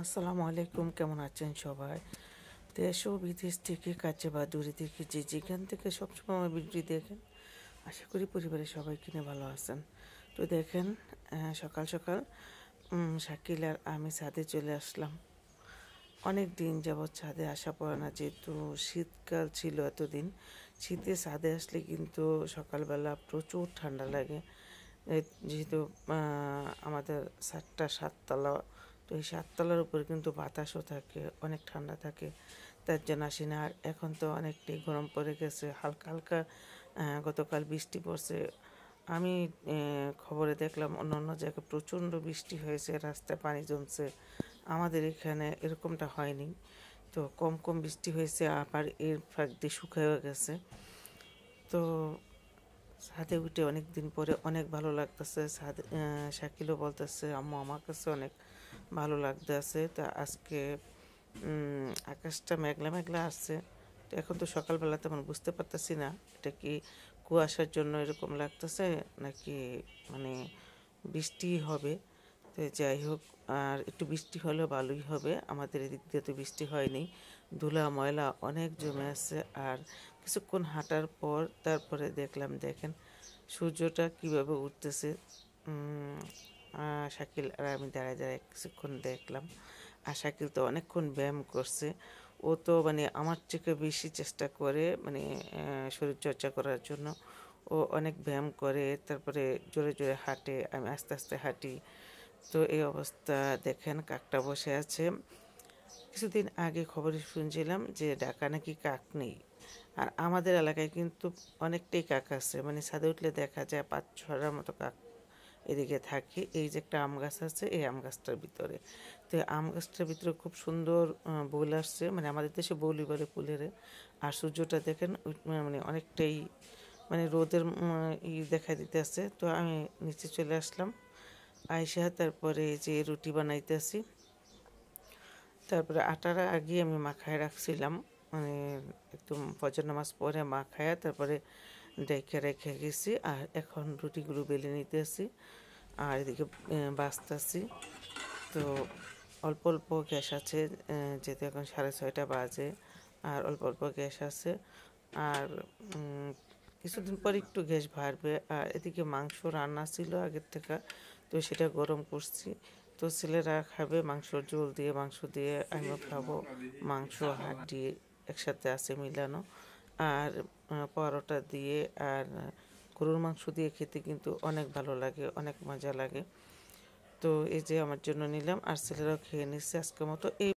আসসালামু আলাইকুম, কেমন আছেন সবাই? দেশ ও বিদেশ থেকে, কাছে বা দূরে থেকে, যে যেখান থেকে সবসময় আমার ভিডিও দেখেন, আশা করি পরিবারের সবাই কিনে ভালো আছেন। তো দেখেন, সকাল সকাল শাকিল আর আমি ছাদে চলে আসলাম। অনেক দিন যাবৎ ছাদে আসা পড়ে না, যেহেতু শীতকাল ছিল এতদিন। শীতে ছাদে আসলে কিন্তু সকালবেলা প্রচুর ঠান্ডা লাগে। যেহেতু আমাদের ছাদটা সাততলা, তো এই সাততলার উপর কিন্তু বাতাসও থাকে, অনেক ঠান্ডা থাকে, তার জন্য আসি না। আর এখন তো অনেকটাই গরম পড়ে গেছে, হালকা হালকা গতকাল বৃষ্টি পড়ছে। আমি খবরে দেখলাম অন্য অন্য জায়গায় প্রচণ্ড বৃষ্টি হয়েছে, রাস্তায় পানি জমছে। আমাদের এখানে এরকমটা হয়নি, তো কম কম বৃষ্টি হয়েছে, আবার এর ফাঁক দিয়ে শুকায়ও গেছে। তো ছাদে উঠে অনেক দিন পরে অনেক ভালো লাগতেছে। শাকিলও বলতেছে আম্মু আমার কাছে অনেক ভালো লাগতেছে। তা আজকে আকাশটা মেঘলা মেঘলা আসছে। তো এখন তো সকালবেলা তেমন বুঝতে পারতেছি না এটা কি কুয়াশার জন্য এরকম লাগতেছে নাকি মানে বৃষ্টি হবে। তো যাই হোক, আর একটু বৃষ্টি হলেও ভালোই হবে। আমাদের এদিক দিয়ে তো বৃষ্টি হয়নি, ধুলা ময়লা অনেক জমে আছে। আর কিছুক্ষণ হাঁটার পর তারপরে দেখেন সূর্যটা কিভাবে উঠতেছে। শাকিল আর আমি দাঁড়ায় দাঁড়ায় কিছুক্ষণ দেখলাম। আর শাকিল তো অনেকক্ষণ ব্যায়াম করছে। ও তো মানে আমার থেকে বেশি চেষ্টা করে, মানে শরীরচর্চা করার জন্য। ও অনেক ব্যায়াম করে, তারপরে জোরে জোরে হাঁটে, আমি আস্তে আস্তে হাঁটি। তো এই অবস্থা দেখেন, কাকটা বসে আছে। কিছুদিন আগে খবরে শুনছিলাম যে ঢাকা নাকি কাক নেই। আর আমাদের এলাকায় কিন্তু অনেকটাই কাক আছে, মানে ছাদে উঠলে দেখা যায় 5-6টার মতো কাক এদিকে থাকে। এই যে একটা আম গাছ আছে, এই আম গাছটার ভিতরে, তো এই আম গাছটার ভিতরে খুব সুন্দর বউল আসছে, মানে আমাদের দেশে বৌলি বলে ফুলের। আর সূর্যটা দেখেন মানে অনেকটাই মানে রোদের দেখা দিতে আছে। তো আমি নিচে চলে আসলাম, আইসা তারপরে যে রুটি বানাইতেছি। তারপরে আটাটা আগে আমি মাখায় রাখছিলাম, মানে একদম ফজর নামাজ পরে মাখায়া তারপরে ডেকে রেখে গেছি। আর এখন রুটিগুলো বেলে নিতেছি আর এদিকে বাজতেছি। তো অল্প অল্প গ্যাস আছে, যেহেতু এখন 6:30 বাজে, আর অল্প অল্প গ্যাস আছে। আর কিছুদিন পর একটু গ্যাস বাড়বে। আর এদিকে মাংস রান্না ছিল আগের থেকে, তো সেটা গরম করছি। তো ছেলেরা খাবে মাংসর ঝোল দিয়ে, মাংস দিয়ে, আমিও খাবো। মাংস হাড্ডি একসাথে আছে মিলানো। আর পরোটা দিয়ে আর গরুর মাংস দিয়ে খেতে কিন্তু অনেক ভালো লাগে, অনেক মজা লাগে। তো এই যে আমার জন্য নিলাম, আর ছেলেরাও খেয়ে নিচ্ছে আজকের মতো। এই